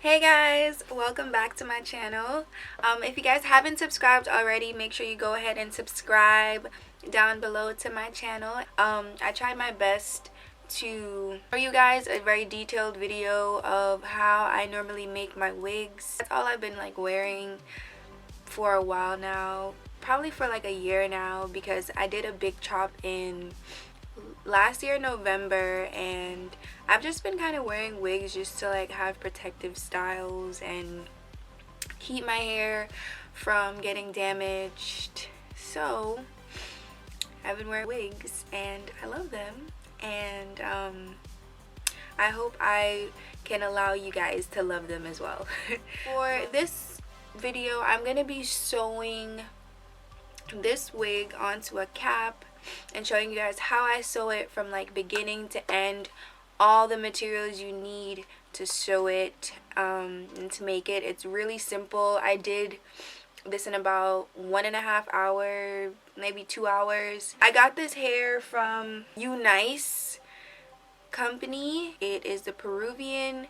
Hey guys, welcome back to my channel. If you guys haven't subscribed already, make sure you go ahead and subscribe down below to my channel. I tried my best to show you guys a very detailed video of how I normally make my wigs. That's all I've been like wearing for a while now, probably for like a year now, because I did a big chop in last year November, and I've just been kind of wearing wigs just to like have protective styles and keep my hair from getting damaged. So I've been wearing wigs and I love them, and I hope I can allow you guys to love them as well. For this video, I'm gonna be sewing this wig onto a cap and showing you guys how I sew it from like beginning to end, all the materials you need to sew it and to make it. It's really simple. I did this in about 1.5 hours, maybe 2 hours. I got this hair from Unice company. It is the Peruvian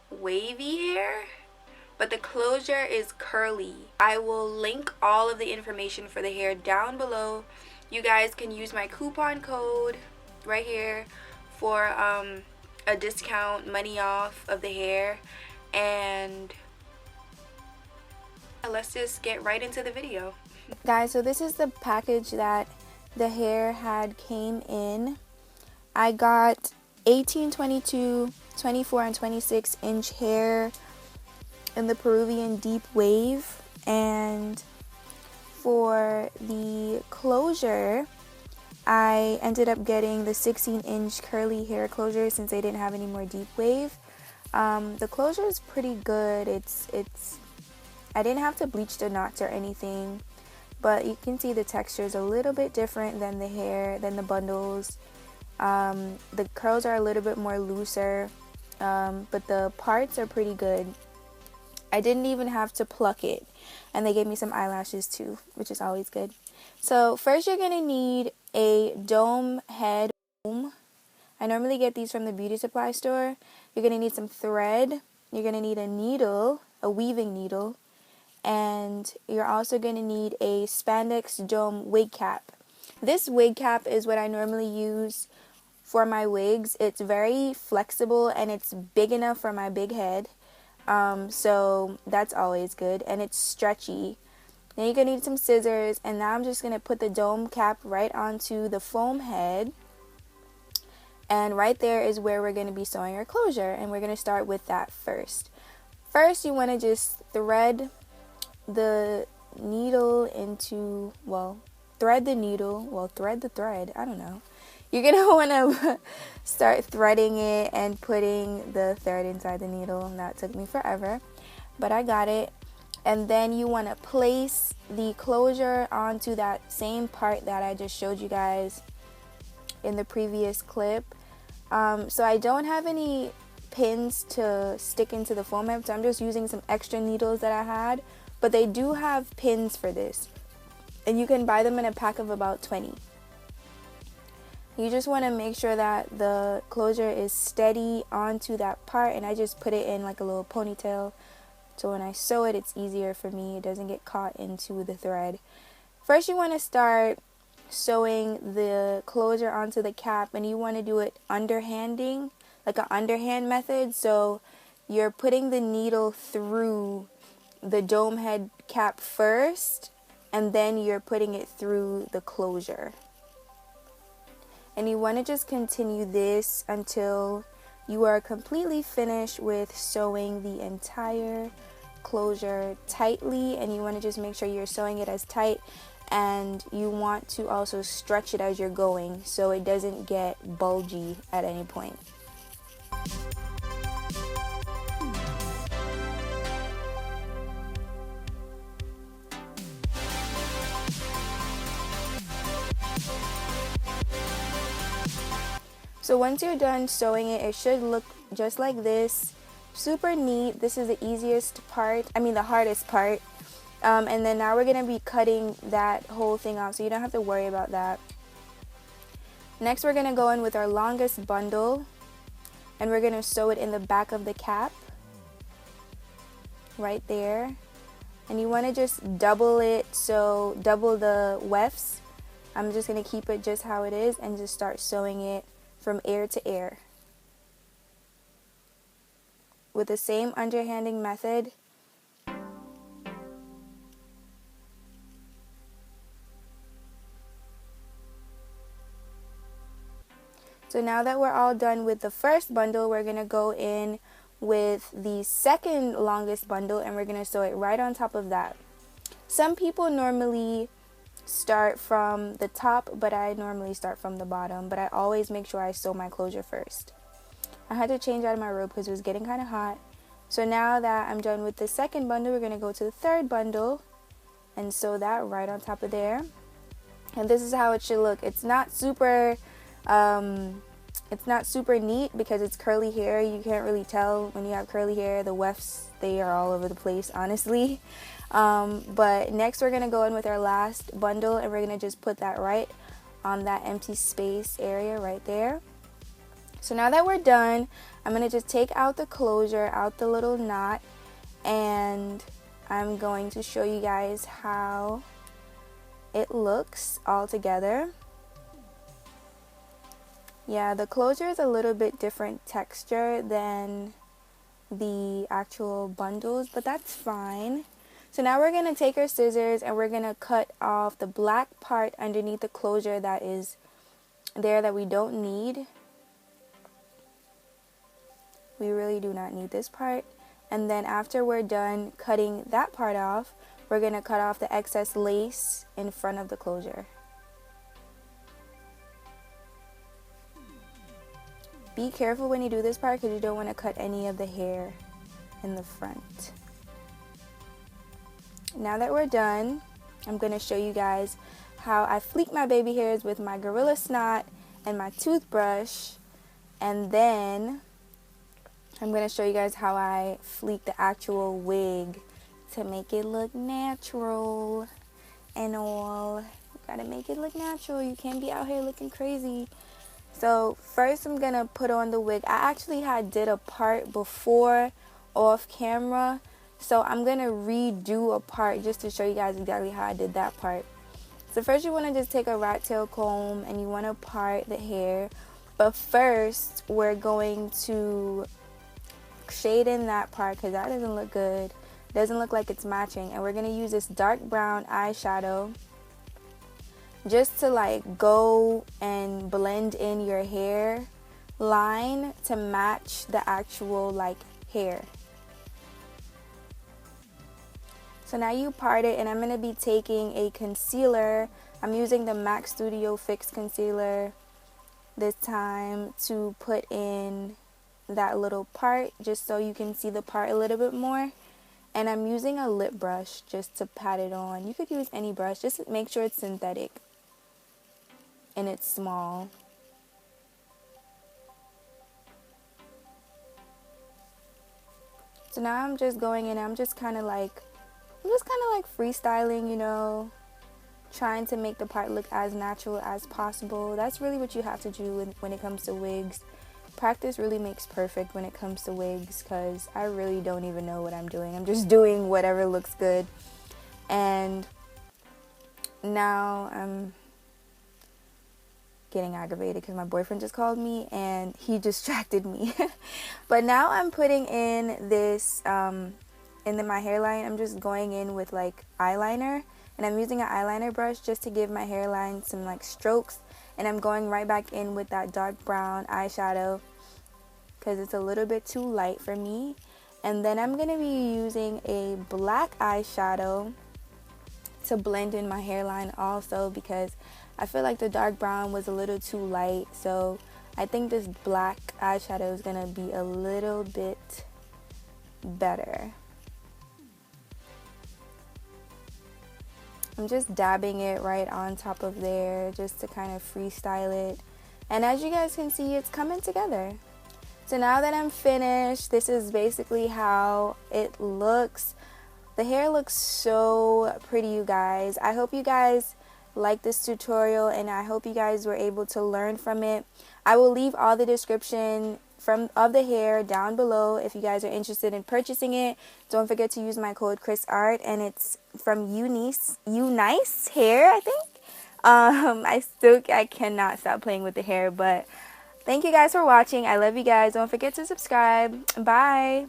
wavy hair, but the closure is curly. I will link all of the information for the hair down below. You guys can use my coupon code right here for a discount, money off of the hair. And let's just get right into the video. Guys, so this is the package that the hair had came in. I got 18, 22, 24, and 26 inch hair in the Peruvian deep wave, and for the closure I ended up getting the 16 inch curly hair closure since they didn't have any more deep wave. The closure is pretty good. It's I didn't have to bleach the knots or anything, but you can see the texture is a little bit different than the hair, than the bundles. The curls are a little bit more looser, but the parts are pretty good. I didn't even have to pluck it, and they gave me some eyelashes too, which is always good. So first you're going to need a dome head. I normally get these from the beauty supply store. You're going to need some thread. You're going to need a needle, a weaving needle, and you're also going to need a spandex dome wig cap. This wig cap is what I normally use for my wigs. It's very flexible and it's big enough for my big head. So that's always good, and it's stretchy. Then you're gonna need some scissors, and now I'm just gonna put the dome cap right onto the foam head, and right there is where we're gonna be sewing our closure, and we're gonna start with that first. First, you want to just thread the needle into, thread the thread, I don't know. You're going to want to start threading it and putting the thread inside the needle. And that took me forever, but I got it. And then you want to place the closure onto that same part that I just showed you guys in the previous clip. So I don't have any pins to stick into the foam head, so I'm just using some extra needles that I had. But they do have pins for this, and you can buy them in a pack of about 20. You just want to make sure that the closure is steady onto that part, and I just put it in like a little ponytail, so when I sew it, it's easier for me. It doesn't get caught into the thread. First, you want to start sewing the closure onto the cap, and you want to do it underhanding, like an underhand method. So you're putting the needle through the dome head cap first, and then you're putting it through the closure. And you want to just continue this until you are completely finished with sewing the entire closure tightly. And you want to just make sure you're sewing it as tight, and you want to also stretch it as you're going so it doesn't get bulgy at any point. So once you're done sewing it, it should look just like this. Super neat. This is the easiest part, the hardest part. And then now we're going to be cutting that whole thing off, so you don't have to worry about that. Next, we're going to go in with our longest bundle, and we're going to sew it in the back of the cap. right there. And you want to just double it, so double the wefts. I'm just going to keep it just how it is and just start sewing it from ear to ear with the same underhanding method. So now that we're all done with the first bundle, we're going to go in with the second longest bundle and we're going to sew it right on top of that. Some people normally start from the top, but I normally start from the bottom, but I always make sure I sew my closure first. I had to change out of my robe because it was getting kind of hot. So now that I'm done with the second bundle, we're going to go to the third bundle and sew that right on top of there. And this is how it should look. It's not super neat because it's curly hair. You can't really tell when you have curly hair. The wefts, they are all over the place, honestly. But next we're going to go in with our last bundle and we're going to just put that right on that empty space area right there. So now that we're done, I'm going to just take out the closure, out the little knot, and I'm going to show you guys how it looks all together. Yeah, the closure is a little bit different texture than the actual bundles, but that's fine. So now we're going to take our scissors and we're going to cut off the black part underneath the closure that is there that we don't need. We really do not need this part. And then after we're done cutting that part off, we're going to cut off the excess lace in front of the closure. Be careful when you do this part because you don't want to cut any of the hair in the front. Now that we're done, I'm going to show you guys how I fleek my baby hairs with my Gorilla Snot and my toothbrush. And then I'm going to show you guys how I fleek the actual wig to make it look natural and all. You gotta make it look natural. You can't be out here looking crazy. So first I'm going to put on the wig. I actually did a part before off camera. So I'm going to redo a part just to show you guys exactly how I did that part. So first you want to just take a rat tail comb and you want to part the hair. But first we're going to shade in that part because that doesn't look good. It doesn't look like it's matching. And we're going to use this dark brown eyeshadow just to like go and blend in your hair line to match the actual like hair. So now you part it, and I'm going to be taking a concealer. I'm using the MAC Studio Fix concealer this time to put in that little part just so you can see the part a little bit more. And I'm using a lip brush just to pat it on. You could use any brush, just make sure it's synthetic and it's small. So now I'm just going in, I'm just kind of like freestyling, you know, trying to make the part look as natural as possible. That's really what you have to do when it comes to wigs. Practice really makes perfect when it comes to wigs, because I really don't even know what I'm doing. I'm just doing whatever looks good. And now I'm getting aggravated because my boyfriend just called me and he distracted me. But now I'm putting in this in my hairline. I'm just going in with like eyeliner, and I'm using an eyeliner brush just to give my hairline some like strokes. And I'm going right back in with that dark brown eyeshadow because it's a little bit too light for me. And then I'm going to be using a black eyeshadow to blend in my hairline also, because I feel like the dark brown was a little too light. So I think this black eyeshadow is going to be a little bit better. I'm just dabbing it right on top of there just to kind of freestyle it. And as you guys can see, it's coming together. So now that I'm finished, this is basically how it looks. The hair looks so pretty, you guys. I hope you guys liked this tutorial, and I hope you guys were able to learn from it. I will leave all the description of the hair down below if you guys are interested in purchasing it. Don't forget to use my code KRYSSARTT, and it's from Unice hair, I think. I cannot stop playing with the hair, but thank you guys for watching. I love you guys. Don't forget to subscribe. Bye.